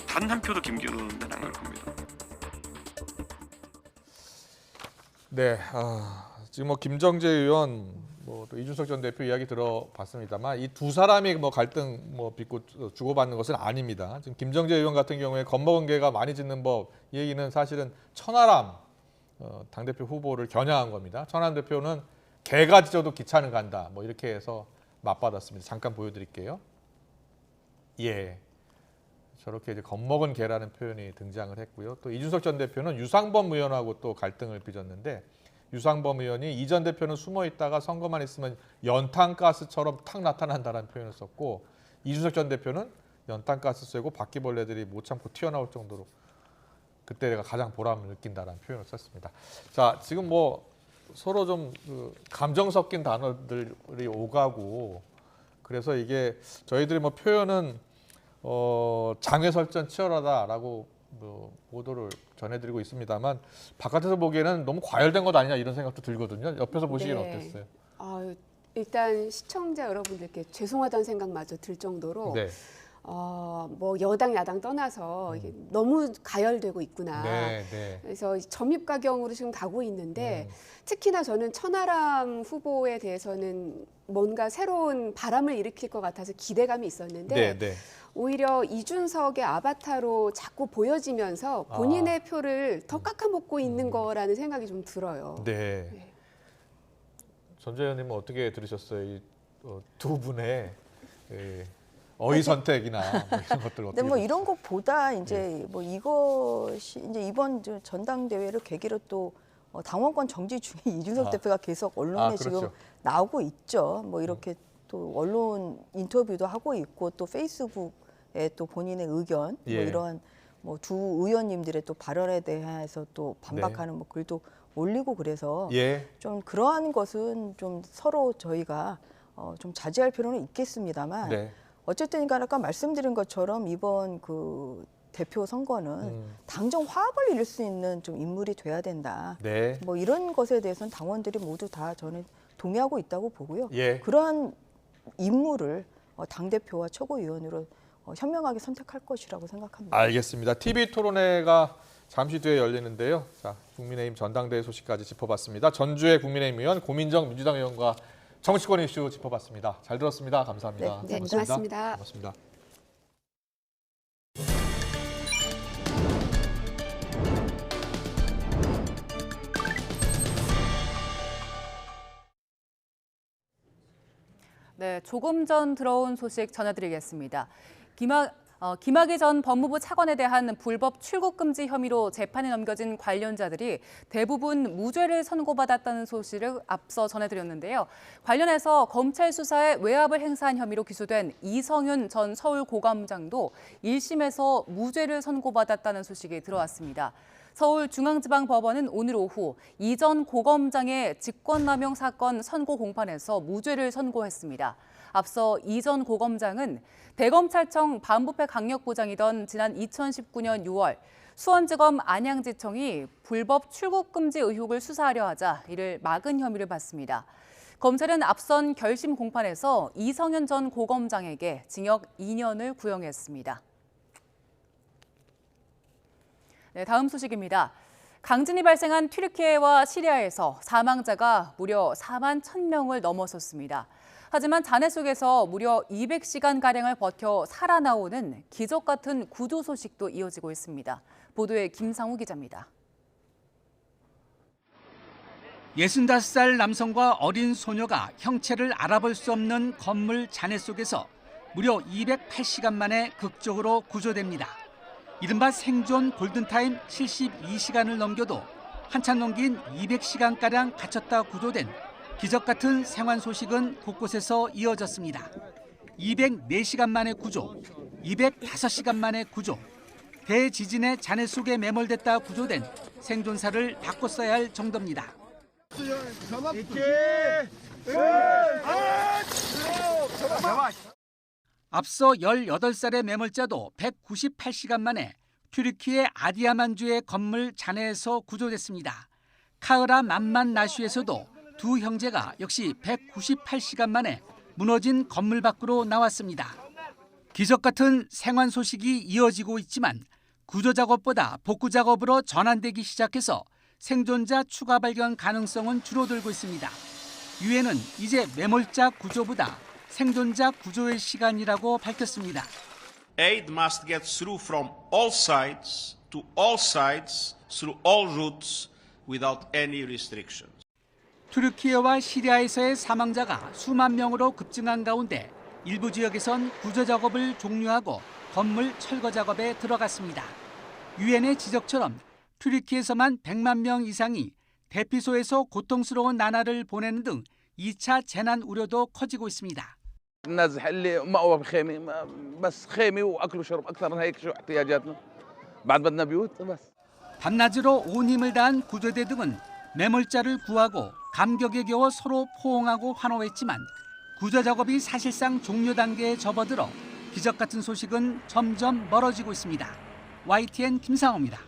단 한 표도 김기현 의원한테는 안 갈 겁니다. 네, 지금 뭐 김정재 의원, 뭐 또 이준석 전 대표 이야기 들어봤습니다만 이 두 사람이 뭐 갈등 뭐 빚고 주고받는 것은 아닙니다. 지금 김정재 의원 같은 경우에 겁먹은 개가 많이 짖는 법, 이 얘기는 사실은 천하람 당대표 후보를 겨냥한 겁니다. 천하람 대표는 개가 짖어도 기차는 간다. 뭐 이렇게 해서 맞받았습니다. 잠깐 보여드릴게요. 예, 저렇게 이제 겁먹은 개라는 표현이 등장을 했고요. 또 이준석 전 대표는 유상범 의원하고 또 갈등을 빚었는데 유상범 의원이 이 전 대표는 숨어 있다가 선거만 있으면 연탄가스처럼 탁 나타난다는 표현을 썼고 이준석 전 대표는 연탄가스 쐬고 바퀴벌레들이 못 참고 튀어나올 정도로 그때 내가 가장 보람을 느낀다라는 표현을 썼습니다. 자, 지금 뭐 서로 좀 그 감정 섞인 단어들이 오가고 그래서 이게 저희들이 뭐 표현은 장외설전 치열하다라고 뭐 보도를 전해드리고 있습니다만 바깥에서 보기에는 너무 과열된 것 아니냐 이런 생각도 들거든요. 옆에서 보시기엔 어땠어요? 일단 시청자 여러분들께 죄송하다는 생각마저 들 정도로 네. 뭐 여당 야당 떠나서 이게 너무 가열되고 있구나. 네, 네. 그래서 점입가경으로 지금 가고 있는데 특히나 저는 천하람 후보에 대해서는 뭔가 새로운 바람을 일으킬 것 같아서 기대감이 있었는데 네, 네. 오히려 이준석의 아바타로 자꾸 보여지면서 본인의 표를 더 깎아먹고 있는 거라는 생각이 좀 들어요. 네. 전재 의원님은 어떻게 들으셨어요? 이 두 분의 어휘 선택이나 뭐 이런 것들 어떻게? 근데 뭐 이런 것보다 이제 뭐 이것이 이제 이번 전당대회를 계기로 또 당원권 정지 중에 이준석 대표가 계속 언론에 그렇죠. 지금 나오고 있죠. 뭐 이렇게 또 언론 인터뷰도 하고 있고 또 페이스북에 또 본인의 의견 뭐 이러한 뭐 두 의원님들의 또 발언에 대해서 또 반박하는 뭐 글도 올리고 그래서 좀 그러한 것은 좀 서로 저희가 좀 자제할 필요는 있겠습니다만 어쨌든 아까 말씀드린 것처럼 이번 그 대표 선거는 당정 화합을 이룰 수 있는 좀 인물이 돼야 된다. 뭐 이런 것에 대해서는 당원들이 모두 다 저는 동의하고 있다고 보고요. 그러한 인물을 당대표와 최고위원으로 현명하게 선택할 것이라고 생각합니다. 알겠습니다. TV 토론회가 잠시 뒤에 열리는데요. 자, 국민의힘 전당대회 소식까지 짚어봤습니다. 전주의 국민의힘 의원, 고민정 민주당 의원과 정치권 이슈 짚어봤습니다. 잘 들었습니다. 감사합니다. 네, 고맙습니다. 고맙습니다. 네, 조금 전 들어온 소식 전해드리겠습니다. 김학의 전 법무부 차관에 대한 불법 출국 금지 혐의로 재판에 넘겨진 관련자들이 대부분 무죄를 선고받았다는 소식을 앞서 전해드렸는데요. 관련해서 검찰 수사에 외압을 행사한 혐의로 기소된 이성윤 전 서울고검장도 1심에서 무죄를 선고받았다는 소식이 들어왔습니다. 서울중앙지방법원은 오늘 오후 이 전 고검장의 직권남용 사건 선고 공판에서 무죄를 선고했습니다. 앞서 이 전 고검장은 대검찰청 반부패 강력부장이던 지난 2019년 6월 수원지검 안양지청이 불법 출국 금지 의혹을 수사하려 하자 이를 막은 혐의를 받습니다. 검찰은 앞선 결심 공판에서 이성윤 전 고검장에게 징역 2년을 구형했습니다. 네, 다음 소식입니다. 강진이 발생한 튀르키예와 시리아에서 사망자가 무려 4만 1,000명을 넘어섰습니다. 하지만 잔해 속에서 무려 200시간가량을 버텨 살아나오는 기적 같은 구조 소식도 이어지고 있습니다. 보도에 김상우 기자입니다. 65살 남성과 어린 소녀가 형체를 알아볼 수 없는 건물 잔해 속에서 무려 208시간 만에 극적으로 구조됩니다. 이른바 생존 골든타임 72시간을 넘겨도 한참 넘긴 200시간가량 갇혔다 구조된 기적 같은 생還소식은 곳곳에서 이어졌습니다. 204시간 만에 구조, 205시간 만에 구조, 대지진의 잔해 속에 매몰됐다 구조된 생존사를 바꿨어야 할 정도입니다. 앞서 18살의 매몰자도 198시간 만에 튀르키예 아디야만주의 건물 잔해에서 구조됐습니다. 카흐라 만만 나슈에서도 두 형제가 역시 198시간 만에 무너진 건물 밖으로 나왔습니다. 기적 같은 생還소식이 이어지고 있지만 구조 작업보다 복구 작업으로 전환되기 시작해서 생존자 추가 발견 가능성은 줄어들고 있습니다. 유엔은 이제 매몰자 구조보다 생존자 구조의 시간이라고 밝혔습니다. Aid must get through from all sides to all sides through all routes without any restrictions. 튀르키예와 시리아에서의 사망자가 수만 명으로 급증한 가운데 일부 지역에선 구조 작업을 종료하고 건물 철거 작업에 들어갔습니다. 유엔의 지적처럼 튀르키예에서만 100만 명 이상이 대피소에서 고통스러운 나날을 보내는 등 2차 재난 우려도 커지고 있습니다. الناس اللي مأوى بخيمه بس خيمه واكل وشرب اكثر من هيك شو احتياجاتنا بعد بدنا بيوت بس. 밤낮으로 온 힘을 다한 구조대 등은 매몰자를 구하고 감격에 겨워 서로 포옹하고 환호했지만 구조 작업이 사실상 종료 단계에 접어들어 기적 같은 소식은 점점 멀어지고 있습니다. YTN 김상호입니다.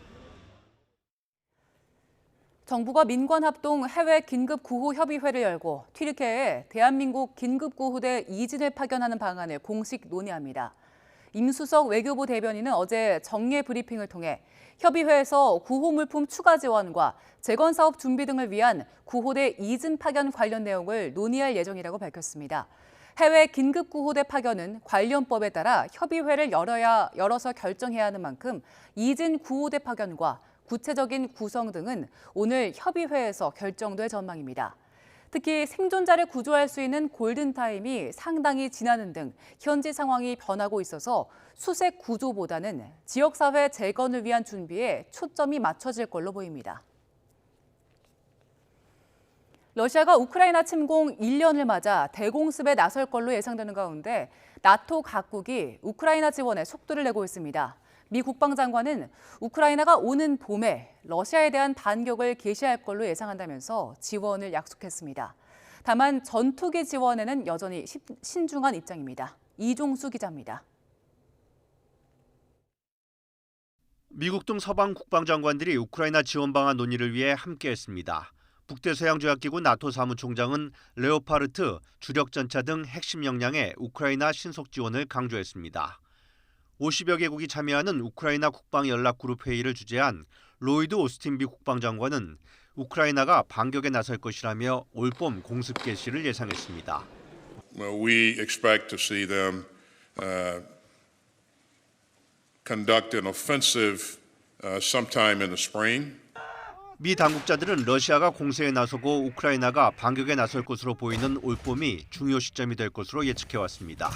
정부가 민관합동 해외 긴급구호협의회를 열고 튀르키예에 대한민국 긴급구호대 이진을 파견하는 방안을 공식 논의합니다. 임수석 외교부 대변인은 어제 정례 브리핑을 통해 협의회에서 구호물품 추가 지원과 재건사업 준비 등을 위한 구호대 이진 파견 관련 내용을 논의할 예정이라고 밝혔습니다. 해외 긴급구호대 파견은 관련법에 따라 협의회를 열어서 결정해야 하는 만큼 이진 구호대 파견과 구체적인 구성 등은 오늘 협의회에서 결정될 전망입니다. 특히 생존자를 구조할 수 있는 골든타임이 상당히 지나는 등 현지 상황이 변하고 있어서 수색 구조보다는 지역사회 재건을 위한 준비에 초점이 맞춰질 걸로 보입니다. 러시아가 우크라이나 침공 1년을 맞아 대공습에 나설 걸로 예상되는 가운데 나토 각국이 우크라이나 지원에 속도를 내고 있습니다. 미 국방장관은 우크라이나가 오는 봄에 러시아에 대한 반격을 개시할 걸로 예상한다면서 지원을 약속했습니다. 다만 전투기 지원에는 여전히 신중한 입장입니다. 이종수 기자입니다. 미국 등 서방 국방장관들이 우크라이나 지원 방안 논의를 위해 함께했습니다. 북대서양조약기구 나토 사무총장은 레오파르트, 주력전차 등 핵심 역량의 우크라이나 신속 지원을 강조했습니다. 50여 개국이 참여하는 우크라이나 국방연락그룹 회의를 주재한 로이드 오스틴 미 국방장관은 우크라이나가 반격에 나설 것이라며 올봄 공습 개시를 예상했습니다. We expect to see them conduct an offensive sometime in the spring. 미 당국자들은 러시아가 공세에 나서고 우크라이나가 반격에 나설 것으로 보이는 올봄이 중요 시점이 될 것으로 예측해왔습니다.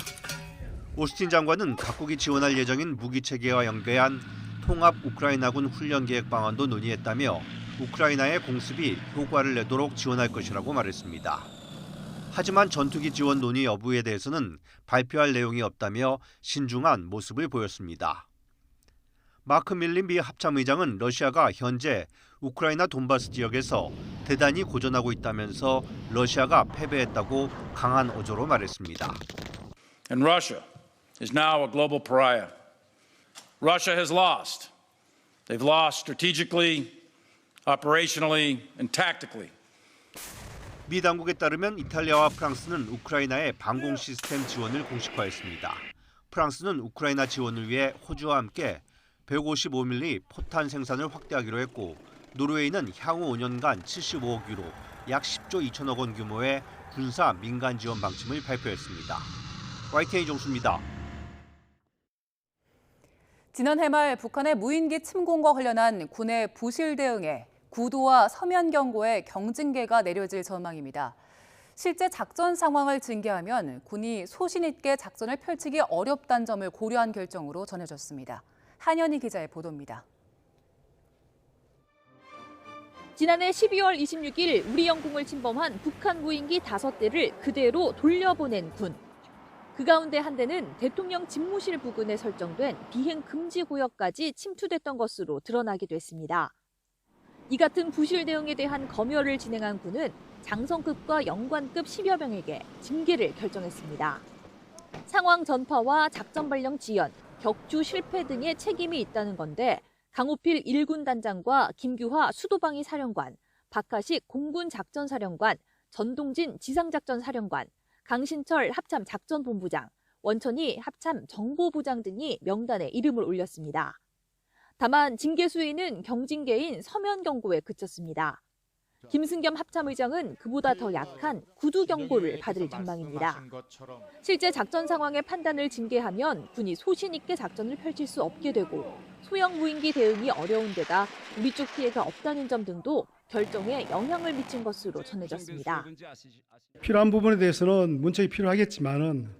오스틴 장관은 각국이 지원할 예정인 무기 체계와 연계한 통합 우크라이나군 훈련 계획 방안도 논의했다며 우크라이나의 공습이 효과를 내도록 지원할 것이라고 말했습니다. 하지만 전투기 지원 논의 여부에 대해서는 발표할 내용이 없다며 신중한 모습을 보였습니다. 마크 밀린 미 합참의장은 러시아가 현재 우크라이나 돈바스 지역에서 대단히 고전하고 있다면서 러시아가 패배했다고 강한 어조로 말했습니다. And Russia is now a global pariah. Russia has lost. They've lost strategically, operationally, and tactically. 미 당국에 따르면 이탈리아와 프랑스는 우크라이나의 방공 시스템 지원을 공식화했습니다. 프랑스는 우크라이나 지원을 위해 호주와 함께 155mm 포탄 생산을 확대하기로 했고 노르웨이는 향후 5년간 75억 유로, 약 10조 2천억 원 규모의 군사 민간 지원 방침을 발표했습니다. YTN 이종수입니다. 지난해 말 북한의 무인기 침공과 관련한 군의 부실 대응에 구도와 서면 경고에 경징계가 내려질 전망입니다. 실제 작전 상황을 징계하면 군이 소신 있게 작전을 펼치기 어렵다는 점을 고려한 결정으로 전해졌습니다. 한현희 기자의 보도입니다. 지난해 12월 26일 우리 영공을 침범한 북한 무인기 5대를 그대로 돌려보낸 군. 그 가운데 한 대는 대통령 집무실 부근에 설정된 비행 금지 구역까지 침투됐던 것으로 드러나기도 했습니다. 이 같은 부실 대응에 대한 검열을 진행한 군은 장성급과 영관급 10여 명에게 징계를 결정했습니다. 상황 전파와 작전 발령 지연, 격추 실패 등의 책임이 있다는 건데 강호필 1군 단장과 김규화 수도방위 사령관, 박하식 공군 작전사령관, 전동진 지상작전사령관, 강신철 합참 작전본부장, 원천희 합참 정보부장 등이 명단에 이름을 올렸습니다. 다만 징계 수위는 경징계인 서면 경고에 그쳤습니다. 김승겸 합참의장은 그보다 더 약한 구두 경고를 받을 전망입니다. 실제 작전 상황의 판단을 징계하면 군이 소신 있게 작전을 펼칠 수 없게 되고 소형 무인기 대응이 어려운 데다 우리 쪽 피해가 없다는 점 등도 결정에 영향을 미친 것으로 전해졌습니다. 필요한 부분에 대해서는 문책이 필요하겠지만은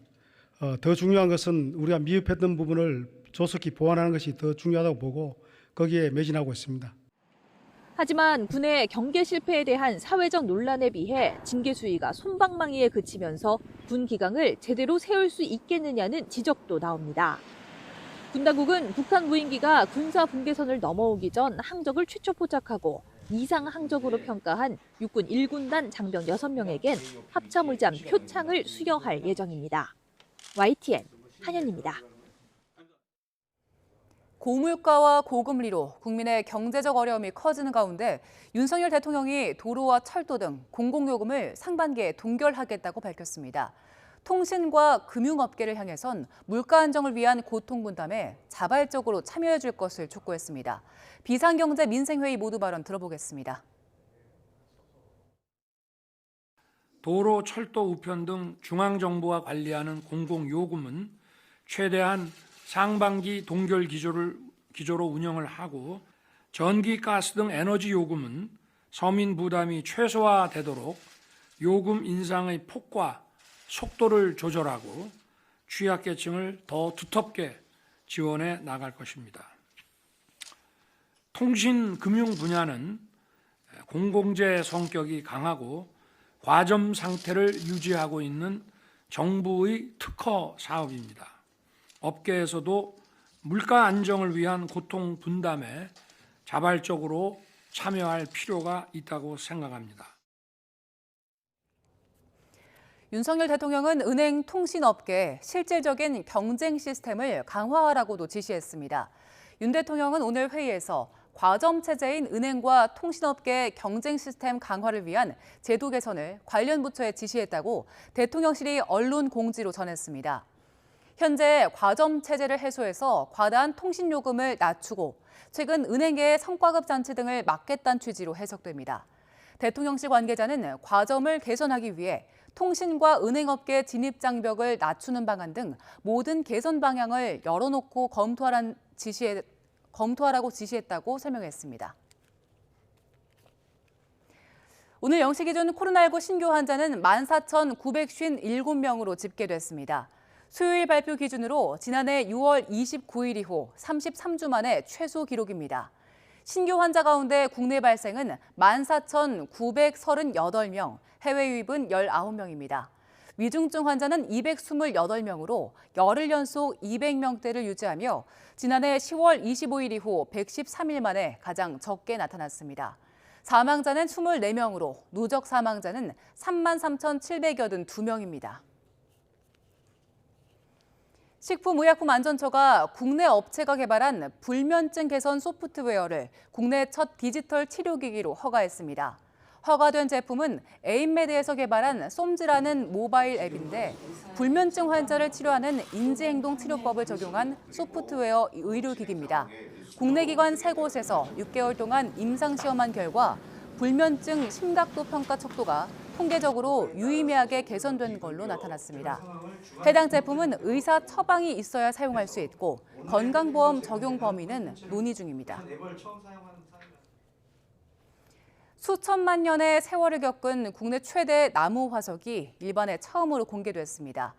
더 중요한 것은 우리가 미흡했던 부분을 조속히 보완하는 것이 더 중요하다고 보고 거기에 매진하고 있습니다. 하지만 군의 경계 실패에 대한 사회적 논란에 비해 징계 수위가 솜방망이에 그치면서 군 기강을 제대로 세울 수 있겠느냐는 지적도 나옵니다. 군 당국은 북한 무인기가 군사 분계선을 넘어오기 전 항적을 최초 포착하고 이상 항적으로 평가한 육군 1군단 장병 6명에겐 합참의장 표창을 수여할 예정입니다. YTN 한현입니다. 고물가와 고금리로 국민의 경제적 어려움이 커지는 가운데 윤석열 대통령이 도로와 철도 등 공공요금을 상반기에 동결하겠다고 밝혔습니다. 통신과 금융업계를 향해선 물가 안정을 위한 고통분담에 자발적으로 참여해 줄 것을 촉구했습니다. 비상경제 민생회의 모두 발언 들어보겠습니다. 도로, 철도, 우편 등 중앙정부가 관리하는 공공요금은 최대한 상반기 동결 기조로 운영을 하고 전기, 가스 등 에너지 요금은 서민 부담이 최소화되도록 요금 인상의 폭과 속도를 조절하고 취약계층을 더 두텁게 지원해 나갈 것입니다. 통신, 금융 분야는 공공재 성격이 강하고 과점 상태를 유지하고 있는 정부의 특허 사업입니다. 업계에서도 물가 안정을 위한 고통 분담에 자발적으로 참여할 필요가 있다고 생각합니다. 윤석열 대통령은 은행 통신업계에 실질적인 경쟁 시스템을 강화하라고도 지시했습니다. 윤 대통령은 오늘 회의에서 과점 체제인 은행과 통신업계 경쟁 시스템 강화를 위한 제도 개선을 관련 부처에 지시했다고 대통령실이 언론 공지로 전했습니다. 현재 과점 체제를 해소해서 과다한 통신 요금을 낮추고 최근 은행계의 성과급 잔치 등을 막겠다는 취지로 해석됩니다. 대통령실 관계자는 과점을 개선하기 위해 통신과 은행업계 진입 장벽을 낮추는 방안 등 모든 개선 방향을 열어놓고 검토하라고 지시했다고 설명했습니다. 오늘 0시 기준 코로나19 신규 환자는 14,957명으로 집계됐습니다. 수요일 발표 기준으로 지난해 6월 29일 이후 33주 만에 최소 기록입니다. 신규 환자 가운데 국내 발생은 14,938명, 해외 유입은 19명입니다. 위중증 환자는 228명으로 열흘 연속 200명대를 유지하며 지난해 10월 25일 이후 113일 만에 가장 적게 나타났습니다. 사망자는 24명으로 누적 사망자는 33,782명입니다. 식품의약품안전처가 국내 업체가 개발한 불면증 개선 소프트웨어를 국내 첫 디지털 치료기기로 허가했습니다. 허가된 제품은 에임메드에서 개발한 솜즈라는 모바일 앱인데 불면증 환자를 치료하는 인지행동 치료법을 적용한 소프트웨어 의료기기입니다. 국내 기관 3곳에서 6개월 동안 임상시험한 결과 불면증 심각도 평가 척도가 통계적으로 유의미하게 개선된 걸로 나타났습니다. 해당 제품은 의사 처방이 있어야 사용할 수 있고 건강보험 적용 범위는 논의 중입니다. 수천만 년의 세월을 겪은 국내 최대 나무 화석이 일반에 처음으로 공개됐습니다.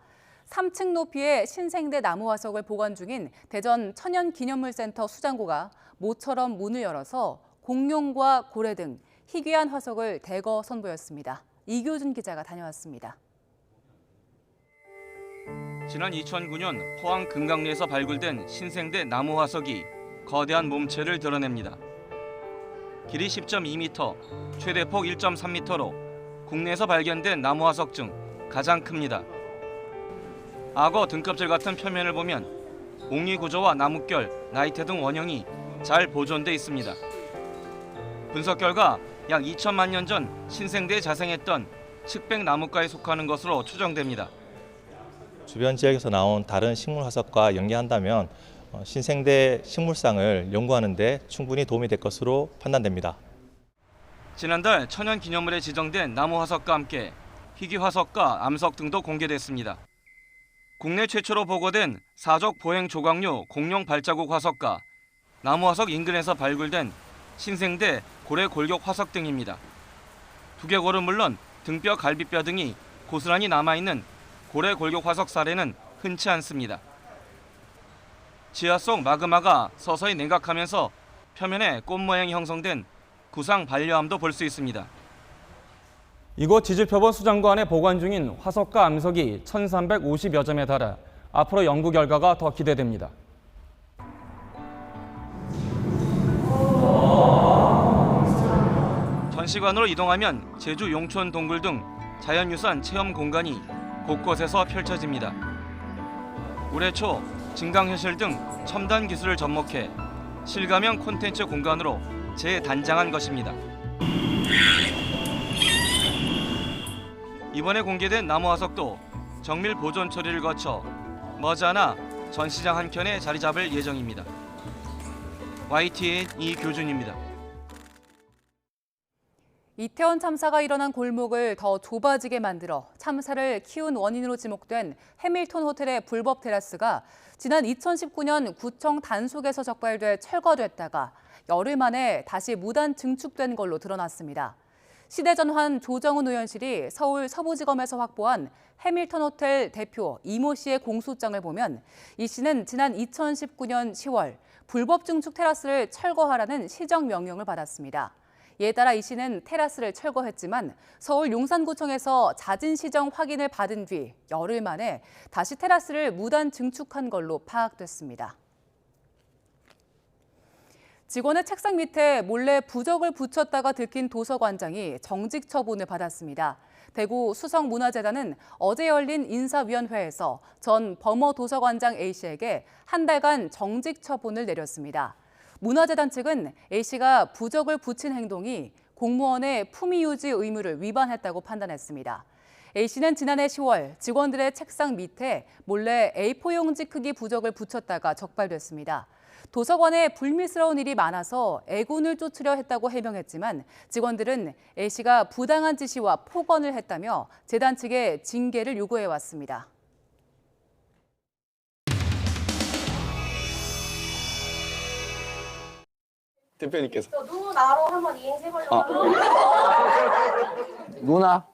3층 높이의 신생대 나무 화석을 보관 중인 대전 천연기념물센터 수장고가 모처럼 문을 열어서 공룡과 고래 등 희귀한 화석을 대거 선보였습니다. 이교준 기자가 다녀왔습니다. 지난 2009년 포항 금강리에서 발굴된 신생대 나무 화석이 거대한 몸체를 드러냅니다. 길이 10.2m, 최대 폭 1.3m로 국내에서 발견된 나무 화석 중 가장 큽니다. 악어 등껍질 같은 표면을 보면 옥리 구조와 나뭇결, 나이테 등 원형이 잘 보존돼 있습니다. 분석 결과 약 2천만 년 전 신생대에 자생했던 측백 나무과에 속하는 것으로 추정됩니다. 주변 지역에서 나온 다른 식물 화석과 연계한다면 신생대 식물상을 연구하는 데 충분히 도움이 될 것으로 판단됩니다. 지난달 천연기념물에 지정된 나무 화석과 함께 희귀 화석과 암석 등도 공개됐습니다. 국내 최초로 보고된 사족 보행 조각류 공룡 발자국 화석과 나무 화석 인근에서 발굴된 신생대 고래 골격 화석 등입니다. 두개골은 물론 등뼈, 갈비뼈 등이 고스란히 남아있는 고래 골격 화석 사례는 흔치 않습니다. 지하 속 마그마가 서서히 냉각하면서 표면에 꽃 모양이 형성된 구상 반려암도 볼 수 있습니다. 이곳 지질표본 수장고 안에 보관 중인 화석과 암석이 1,350여 점에 달해 앞으로 연구 결과가 더 기대됩니다. 전시관으로 이동하면 제주 용촌 동굴 등 자연유산 체험 공간이 곳곳에서 펼쳐집니다. 올해 초 증강현실 등 첨단 기술을 접목해 실감형 콘텐츠 공간으로 재단장한 것입니다. 이번에 공개된 나무 화석도 정밀 보존 처리를 거쳐 머지않아 전시장 한켠에 자리 잡을 예정입니다. YTN 이교준입니다. 이태원 참사가 일어난 골목을 더 좁아지게 만들어 참사를 키운 원인으로 지목된 해밀턴 호텔의 불법 테라스가 지난 2019년 구청 단속에서 적발돼 철거됐다가 열흘 만에 다시 무단 증축된 걸로 드러났습니다. 시대전환 조정훈 의원실이 서울 서부지검에서 확보한 해밀턴 호텔 대표 이모 씨의 공소장을 보면 이 씨는 지난 2019년 10월 불법 증축 테라스를 철거하라는 시정 명령을 받았습니다. 이에 따라 이 씨는 테라스를 철거했지만 서울 용산구청에서 자진 시정 확인을 받은 뒤 열흘 만에 다시 테라스를 무단 증축한 걸로 파악됐습니다. 직원의 책상 밑에 몰래 부적을 붙였다가 들킨 도서관장이 정직 처분을 받았습니다. 대구 수성문화재단은 어제 열린 인사위원회에서 전 범어 도서관장 A씨에게 한 달간 정직 처분을 내렸습니다. 문화재단 측은 A씨가 부적을 붙인 행동이 공무원의 품위 유지 의무를 위반했다고 판단했습니다. A씨는 지난해 10월 직원들의 책상 밑에 몰래 A4 용지 크기 부적을 붙였다가 적발됐습니다. 도서관에 불미스러운 일이 많아서 애군을 쫓으려 했다고 해명했지만 직원들은 A씨가 부당한 지시와 폭언을 했다며 재단 측에 징계를 요구해왔습니다. 대표님께서. 저 누나로 한번 이행시 해보려고. 누나?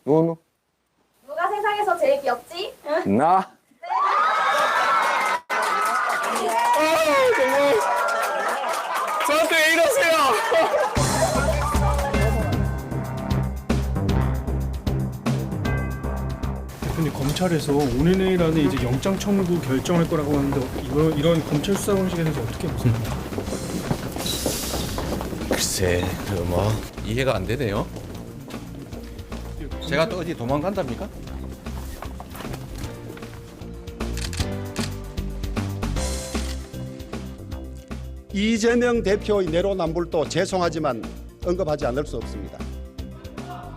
누누? 누가 세상에서 제일 귀엽지? 나? 정말 저한테 왜 이러세요? 대표님, 검찰에서 오늘 내일 안에 이제 영장 청구 결정할 거라고 하는데 이런 검찰 수사 방식에 대해서 어떻게 보십니까? 글쎄, 뭐 이해가 안 되네요. 제가 또 어디 도망간답니까? 이재명 대표의 내로남불도 죄송하지만 언급하지 않을 수 없습니다.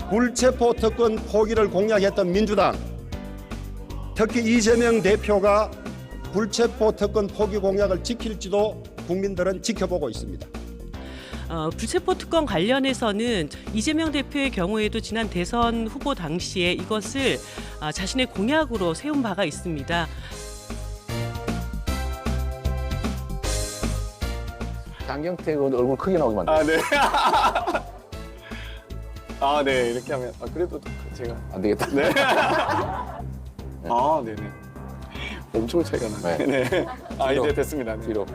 불체포 특권 포기를 공약했던 민주당, 특히 이재명 대표가 불체포 특권 포기 공약을 지킬지도 국민들은 지켜보고 있습니다. 불체포 특권 관련해서는 이재명 대표의 경우에도 지난 대선 후보 당시에 이것을 자신의 공약으로 세운 바가 있습니다. 장경태 의원 얼굴 크게 나오게 만들어요. 아, 네. 아, 네. 이렇게 하면 그래도 제가 안 되겠다. 네. 아, 네네. 엄청 차이가 나네. 네. 아, 이제 됐습니다. 네. 뒤로.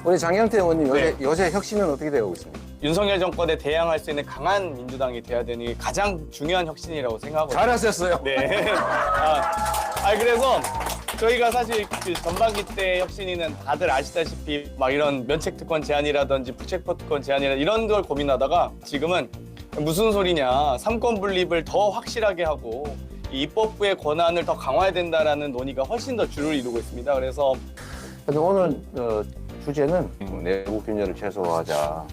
우리 장경태 의원님 요새 혁신은 어떻게 되고 있습니까? 윤석열 정권에 대항할 수 있는 강한 민주당이 돼야 되니 가장 중요한 혁신이라고 생각하거든요. 잘하셨어요. 네. 그래서 저희가 사실 그 전반기 때 혁신위는 다들 아시다시피 막 이런 면책특권 제한이라든지 불체포 특권 제한이라든지 이런 걸 고민하다가 지금은 무슨 소리냐, 삼권 분립을 더 확실하게 하고 이 입법부의 권한을 더 강화해야 된다라는 논의가 훨씬 더 주를 이루고 있습니다. 그래서 오늘 주제는 내부 균열을 최소화하자.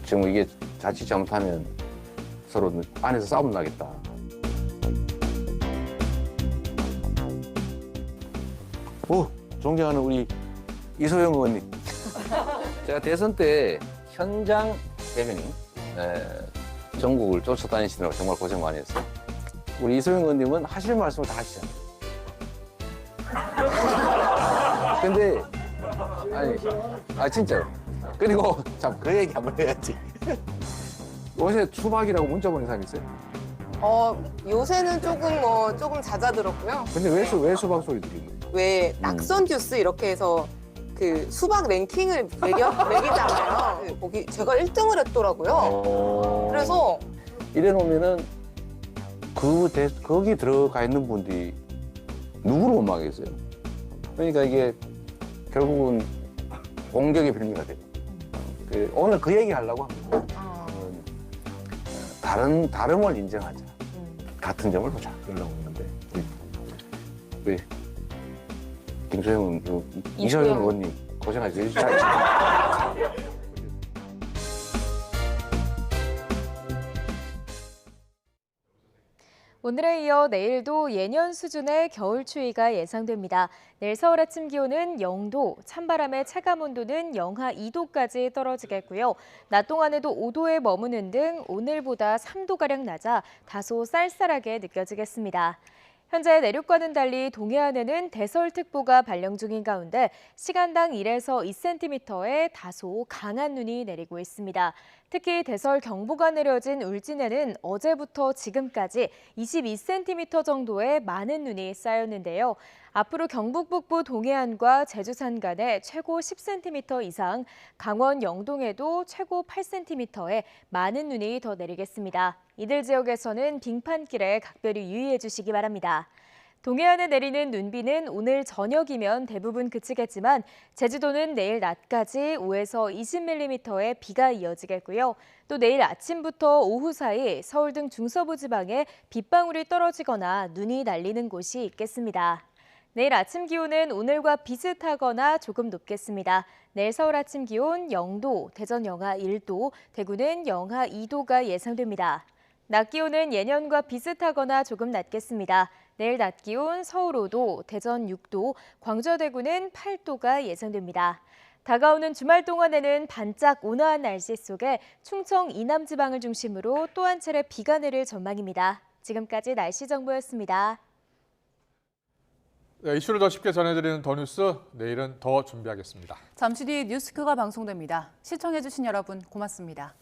지금 이게 자칫 잘못하면 서로 안에서 싸움 나겠다. 존경하는 우리 이소영 의원님. 제가 대선 때 현장 대변인 전국을 쫓아다니시느라고 정말 고생 많이 했어요. 우리 이소영 의원님은 하실 말씀을 다 하시잖아요. 근데 진짜요. 그리고 참 그 얘기 한번 해야지. 요새 수박이라고 문자 보낸 사람 있어요? 요새는 조금 잦아들었고요. 근데 왜 수박 소리 들리는 거예요? 왜 낙선 듀스 이렇게 해서 그 수박 랭킹을 매기잖아요. 거기 제가 1등을 했더라고요. 그래서 이래 놓으면은 거기 들어가 있는 분들이 누구를 원망하겠어요? 그러니까 이게 결국은 공격의 빌미가 돼요. 오늘 그 얘기 하려고 합니다. 다름을 인정하자. 같은 점을 보자. 이러려고 했는데 우리 김소영 이소영 의원님 고생하셨어요. 오늘에 이어 내일도 예년 수준의 겨울 추위가 예상됩니다. 내일 서울 아침 기온은 0도, 찬바람의 체감 온도는 영하 2도까지 떨어지겠고요. 낮 동안에도 5도에 머무는 등 오늘보다 3도가량 낮아 다소 쌀쌀하게 느껴지겠습니다. 현재 내륙과는 달리 동해안에는 대설특보가 발령 중인 가운데 시간당 1에서 2cm의 다소 강한 눈이 내리고 있습니다. 특히 대설 경보가 내려진 울진에는 어제부터 지금까지 22cm 정도의 많은 눈이 쌓였는데요. 앞으로 경북 북부 동해안과 제주 산간에 최고 10cm 이상, 강원 영동에도 최고 8cm의 많은 눈이 더 내리겠습니다. 이들 지역에서는 빙판길에 각별히 유의해 주시기 바랍니다. 동해안에 내리는 눈비는 오늘 저녁이면 대부분 그치겠지만 제주도는 내일 낮까지 5에서 20mm의 비가 이어지겠고요. 또 내일 아침부터 오후 사이 서울 등 중서부 지방에 빗방울이 떨어지거나 눈이 날리는 곳이 있겠습니다. 내일 아침 기온은 오늘과 비슷하거나 조금 높겠습니다. 내일 서울 아침 기온 0도, 대전 영하 1도, 대구는 영하 2도가 예상됩니다. 낮 기온은 예년과 비슷하거나 조금 낮겠습니다. 내일 낮 기온 서울 5도, 대전 6도, 광주, 대구는 8도가 예상됩니다. 다가오는 주말 동안에는 반짝 온화한 날씨 속에 충청 이남 지방을 중심으로 또 한 차례 비가 내릴 전망입니다. 지금까지 날씨 정보였습니다. 네, 이슈를 더 쉽게 전해드리는 더 뉴스, 내일은 더 준비하겠습니다. 잠시 뒤 뉴스큐가 방송됩니다. 시청해주신 여러분 고맙습니다.